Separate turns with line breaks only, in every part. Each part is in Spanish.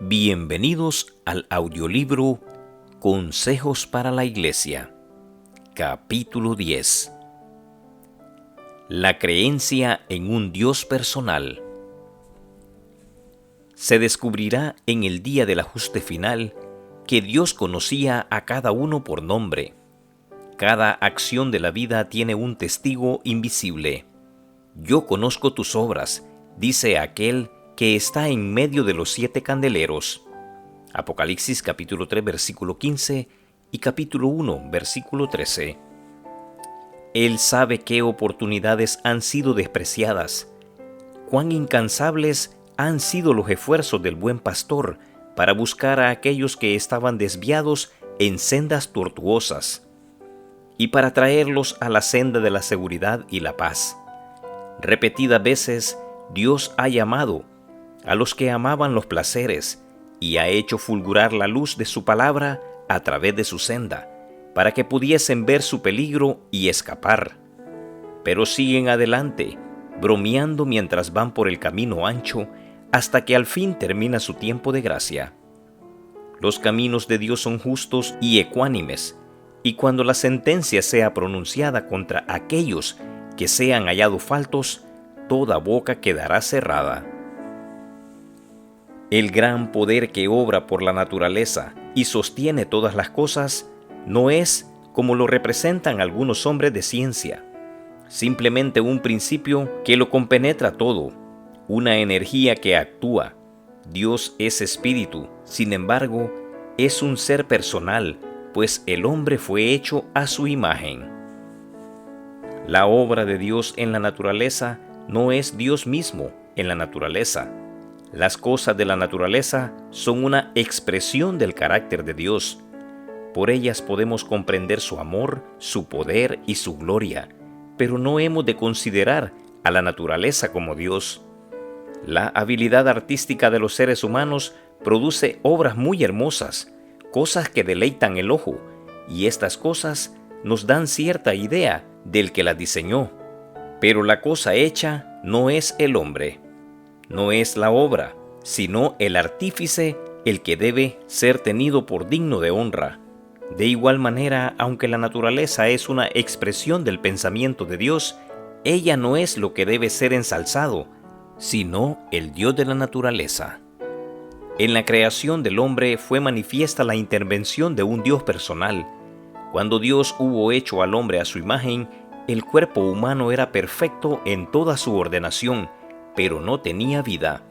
Bienvenidos al audiolibro Consejos para la Iglesia, capítulo 10. La creencia en un Dios personal. Se descubrirá en el día del ajuste final que Dios conocía a cada uno por nombre. Cada acción de la vida tiene un testigo invisible. Yo conozco tus obras, dice aquel que está en medio de los 7 candeleros. Apocalipsis capítulo 3 versículo 15 y capítulo 1 versículo 13. Él sabe qué oportunidades han sido despreciadas, cuán incansables han sido los esfuerzos del buen pastor para buscar a aquellos que estaban desviados en sendas tortuosas y para traerlos a la senda de la seguridad y la paz. Repetidas veces Dios ha llamado a los que amaban los placeres y ha hecho fulgurar la luz de su palabra a través de su senda, para que pudiesen ver su peligro y escapar. Pero siguen adelante, bromeando mientras van por el camino ancho, hasta que al fin termina su tiempo de gracia. Los caminos de Dios son justos y ecuánimes, y cuando la sentencia sea pronunciada contra aquellos que sean hallados faltos, toda boca quedará cerrada. El gran poder que obra por la naturaleza y sostiene todas las cosas no es como lo representan algunos hombres de ciencia, simplemente un principio que lo compenetra todo, una energía que actúa. Dios es espíritu, sin embargo, es un ser personal, pues el hombre fue hecho a su imagen. La obra de Dios en la naturaleza no es Dios mismo en la naturaleza. Las cosas de la naturaleza son una expresión del carácter de Dios. Por ellas podemos comprender su amor, su poder y su gloria, pero no hemos de considerar a la naturaleza como Dios. La habilidad artística de los seres humanos produce obras muy hermosas, cosas que deleitan el ojo, y estas cosas nos dan cierta idea del que las diseñó. Pero la cosa hecha no es el hombre. No es la obra, sino el artífice el que debe ser tenido por digno de honra. De igual manera, aunque la naturaleza es una expresión del pensamiento de Dios, ella no es lo que debe ser ensalzado, sino el Dios de la naturaleza. En la creación del hombre fue manifiesta la intervención de un Dios personal. Cuando Dios hubo hecho al hombre a su imagen, el cuerpo humano era perfecto en toda su ordenación, pero no tenía vida.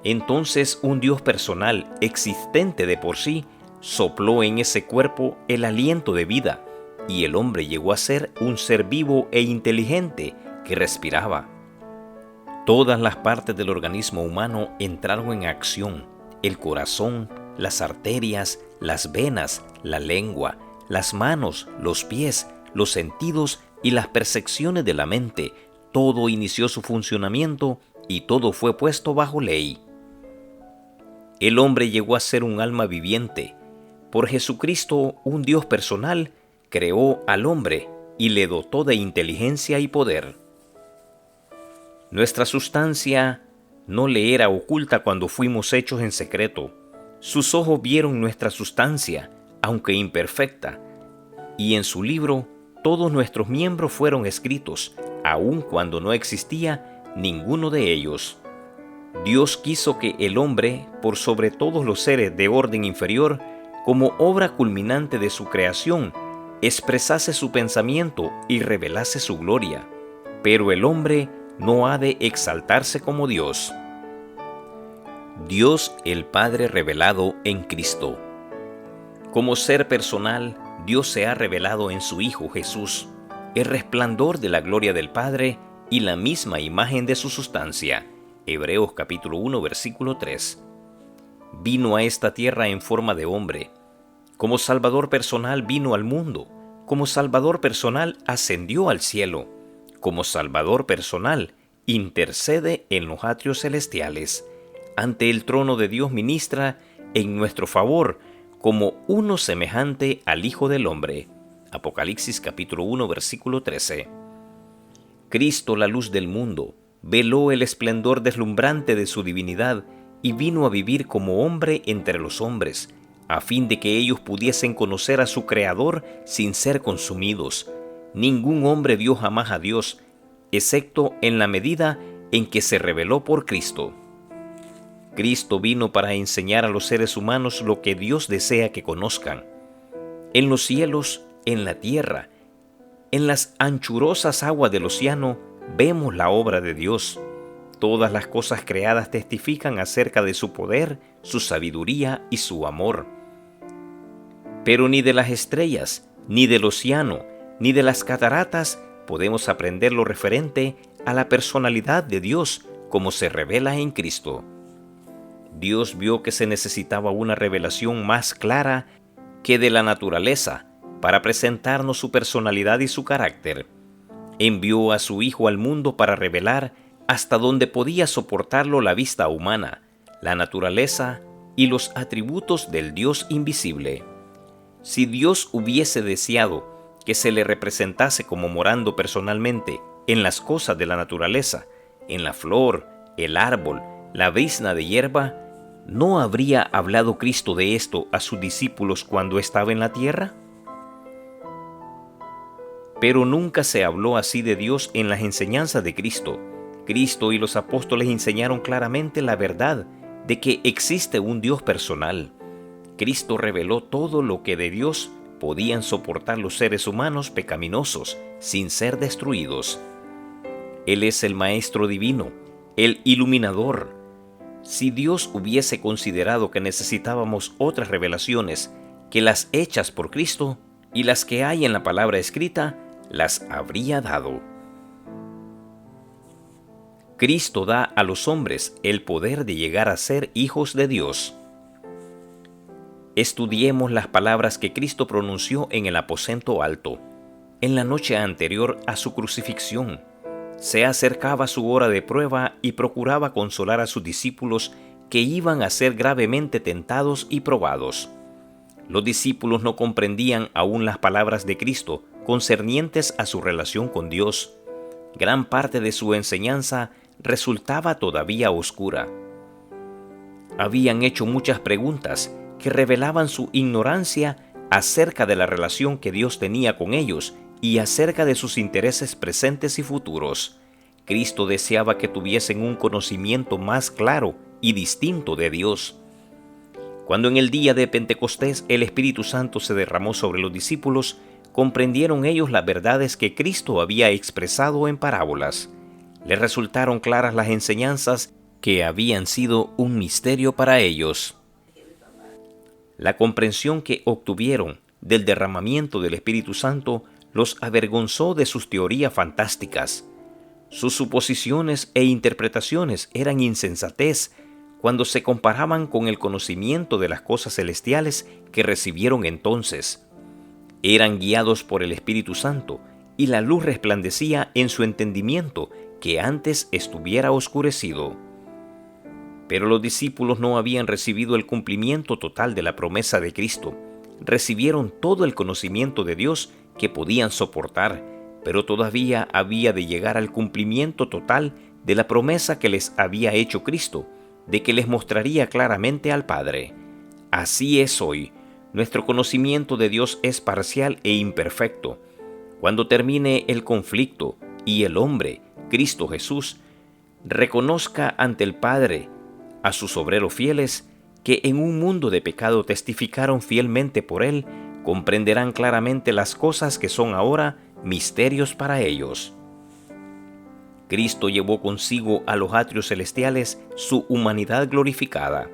Entonces un Dios personal, existente de por sí, sopló en ese cuerpo el aliento de vida, y el hombre llegó a ser un ser vivo e inteligente que respiraba. Todas las partes del organismo humano entraron en acción: el corazón, las arterias, las venas, la lengua, las manos, los pies, los sentidos y las percepciones de la mente. Todo inició su funcionamiento y todo fue puesto bajo ley. El hombre llegó a ser un alma viviente. Por Jesucristo, un Dios personal, creó al hombre y le dotó de inteligencia y poder. Nuestra sustancia no le era oculta cuando fuimos hechos en secreto. Sus ojos vieron nuestra sustancia, aunque imperfecta, y en su libro todos nuestros miembros fueron escritos, aun cuando no existía ninguno de ellos. Dios quiso que el hombre, por sobre todos los seres de orden inferior, como obra culminante de su creación, expresase su pensamiento y revelase su gloria. Pero el hombre no ha de exaltarse como Dios. Dios el Padre revelado en Cristo. Como ser personal, Dios se ha revelado en su Hijo Jesús, el resplandor de la gloria del Padre y la misma imagen de su sustancia. Hebreos capítulo 1 versículo 3. Vino a esta tierra en forma de hombre. Como Salvador personal vino al mundo. Como Salvador personal ascendió al cielo. Como Salvador personal intercede en los atrios celestiales. Ante el trono de Dios ministra en nuestro favor como uno semejante al Hijo del Hombre. Apocalipsis capítulo 1 versículo 13. Cristo, la luz del mundo, veló el esplendor deslumbrante de su divinidad y vino a vivir como hombre entre los hombres, a fin de que ellos pudiesen conocer a su Creador sin ser consumidos. Ningún hombre vio jamás a Dios, excepto en la medida en que se reveló por Cristo. Cristo vino para enseñar a los seres humanos lo que Dios desea que conozcan. En los cielos, en la tierra, en las anchurosas aguas del océano, vemos la obra de Dios. Todas las cosas creadas testifican acerca de su poder, su sabiduría y su amor. Pero ni de las estrellas, ni del océano, ni de las cataratas podemos aprender lo referente a la personalidad de Dios como se revela en Cristo. Dios vio que se necesitaba una revelación más clara que de la naturaleza para presentarnos su personalidad y su carácter. Envió a su Hijo al mundo para revelar hasta donde podía soportarlo la vista humana, la naturaleza y los atributos del Dios invisible. Si Dios hubiese deseado que se le representase como morando personalmente en las cosas de la naturaleza, en la flor, el árbol, la brizna de hierba, ¿no habría hablado Cristo de esto a sus discípulos cuando estaba en la tierra? Pero nunca se habló así de Dios en las enseñanzas de Cristo. Cristo y los apóstoles enseñaron claramente la verdad de que existe un Dios personal. Cristo reveló todo lo que de Dios podían soportar los seres humanos pecaminosos sin ser destruidos. Él es el Maestro Divino, el Iluminador. Si Dios hubiese considerado que necesitábamos otras revelaciones que las hechas por Cristo y las que hay en la palabra escrita, las habría dado. Cristo da a los hombres el poder de llegar a ser hijos de Dios. Estudiemos las palabras que Cristo pronunció en el aposento alto, en la noche anterior a su crucifixión. Se acercaba su hora de prueba y procuraba consolar a sus discípulos que iban a ser gravemente tentados y probados. Los discípulos no comprendían aún las palabras de Cristo concernientes a su relación con Dios. Gran parte de su enseñanza resultaba todavía oscura. Habían hecho muchas preguntas que revelaban su ignorancia acerca de la relación que Dios tenía con ellos y acerca de sus intereses presentes y futuros. Cristo deseaba que tuviesen un conocimiento más claro y distinto de Dios. Cuando en el día de Pentecostés el Espíritu Santo se derramó sobre los discípulos, comprendieron ellos las verdades que Cristo había expresado en parábolas. Les resultaron claras las enseñanzas que habían sido un misterio para ellos. La comprensión que obtuvieron del derramamiento del Espíritu Santo los avergonzó de sus teorías fantásticas. Sus suposiciones e interpretaciones eran insensatez cuando se comparaban con el conocimiento de las cosas celestiales que recibieron entonces. Eran guiados por el Espíritu Santo y la luz resplandecía en su entendimiento que antes estuviera oscurecido. Pero los discípulos no habían recibido el cumplimiento total de la promesa de Cristo. Recibieron todo el conocimiento de Dios que podían soportar, pero todavía había de llegar al cumplimiento total de la promesa que les había hecho Cristo, de que les mostraría claramente al Padre. Así es hoy. Nuestro conocimiento de Dios es parcial e imperfecto. Cuando termine el conflicto y el hombre, Cristo Jesús, reconozca ante el Padre a sus obreros fieles que en un mundo de pecado testificaron fielmente por Él, comprenderán claramente las cosas que son ahora misterios para ellos. Cristo llevó consigo a los atrios celestiales su humanidad glorificada.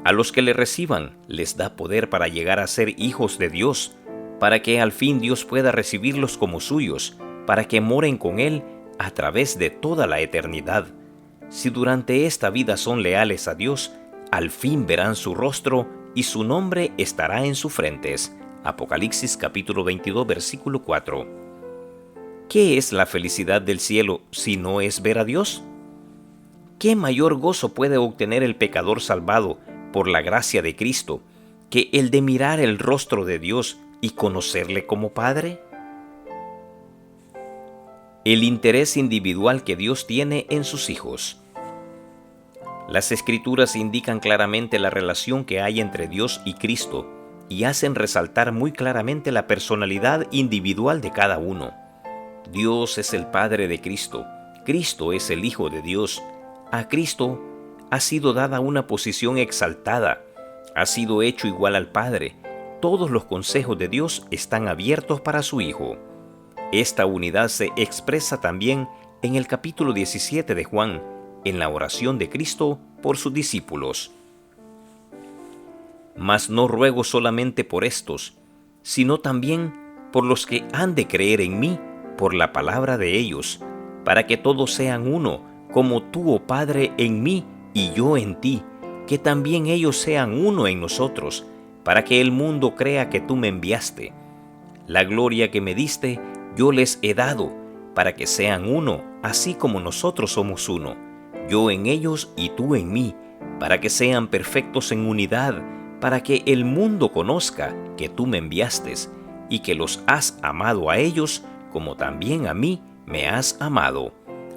A los que le reciban les da poder para llegar a ser hijos de Dios, para que al fin Dios pueda recibirlos como suyos, para que moren con Él a través de toda la eternidad. Si durante esta vida son leales a Dios, al fin verán su rostro y su nombre estará en sus frentes. Apocalipsis capítulo 22, versículo 4. ¿Qué es la felicidad del cielo si no es ver a Dios? ¿Qué mayor gozo puede obtener el pecador salvado por la gracia de Cristo que el de mirar el rostro de Dios y conocerle como Padre? el interés individual que Dios tiene en sus hijos. Las Escrituras indican claramente la relación que hay entre Dios y Cristo y hacen resaltar muy claramente la personalidad individual de cada uno. Dios es el Padre de Cristo, Cristo es el Hijo de Dios. A Cristo ha sido dada una posición exaltada, ha sido hecho igual al Padre. Todos los consejos de Dios están abiertos para su Hijo. Esta unidad se expresa también en el capítulo 17 de Juan, en la oración de Cristo por sus discípulos. Mas no ruego solamente por estos, sino también por los que han de creer en mí por la palabra de ellos, para que todos sean uno, como tú, oh Padre, en mí y yo en ti, que también ellos sean uno en nosotros, para que el mundo crea que tú me enviaste. La gloria que me diste, yo les he dado, para que sean uno, así como nosotros somos uno, yo en ellos y tú en mí, para que sean perfectos en unidad, para que el mundo conozca que tú me enviaste, y que los has amado a ellos, como también a mí me has amado.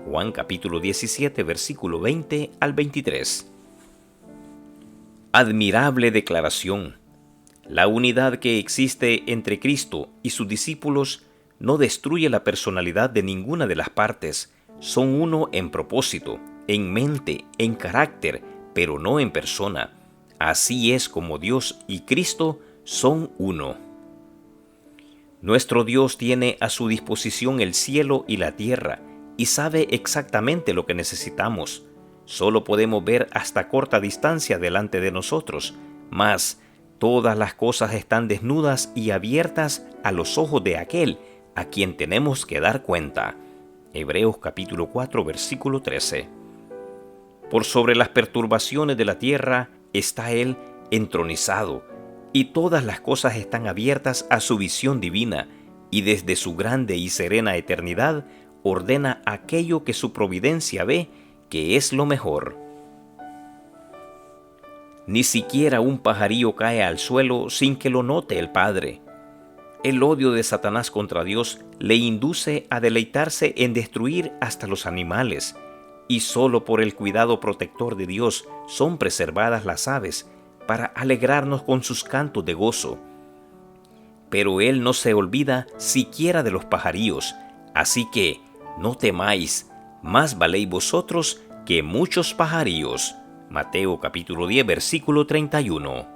Juan capítulo 17, versículo 20 al 23. Admirable declaración. La unidad que existe entre Cristo y sus discípulos no destruye la personalidad de ninguna de las partes. Son uno en propósito, en mente, en carácter, pero no en persona. Así es como Dios y Cristo son uno. Nuestro Dios tiene a su disposición el cielo y la tierra y sabe exactamente lo que necesitamos. Solo podemos ver hasta corta distancia delante de nosotros, mas todas las cosas están desnudas y abiertas a los ojos de aquel a quien tenemos que dar cuenta. Hebreos capítulo 4, versículo 13. Por sobre las perturbaciones de la tierra está Él entronizado, y todas las cosas están abiertas a su visión divina, y desde su grande y serena eternidad ordena aquello que su providencia ve que es lo mejor. Ni siquiera un pajarillo cae al suelo sin que lo note el Padre. El odio de Satanás contra Dios le induce a deleitarse en destruir hasta los animales, y solo por el cuidado protector de Dios son preservadas las aves, para alegrarnos con sus cantos de gozo. Pero Él no se olvida siquiera de los pajarillos, así que no temáis, más valéis vosotros que muchos pajarillos. Mateo capítulo 10, versículo 31.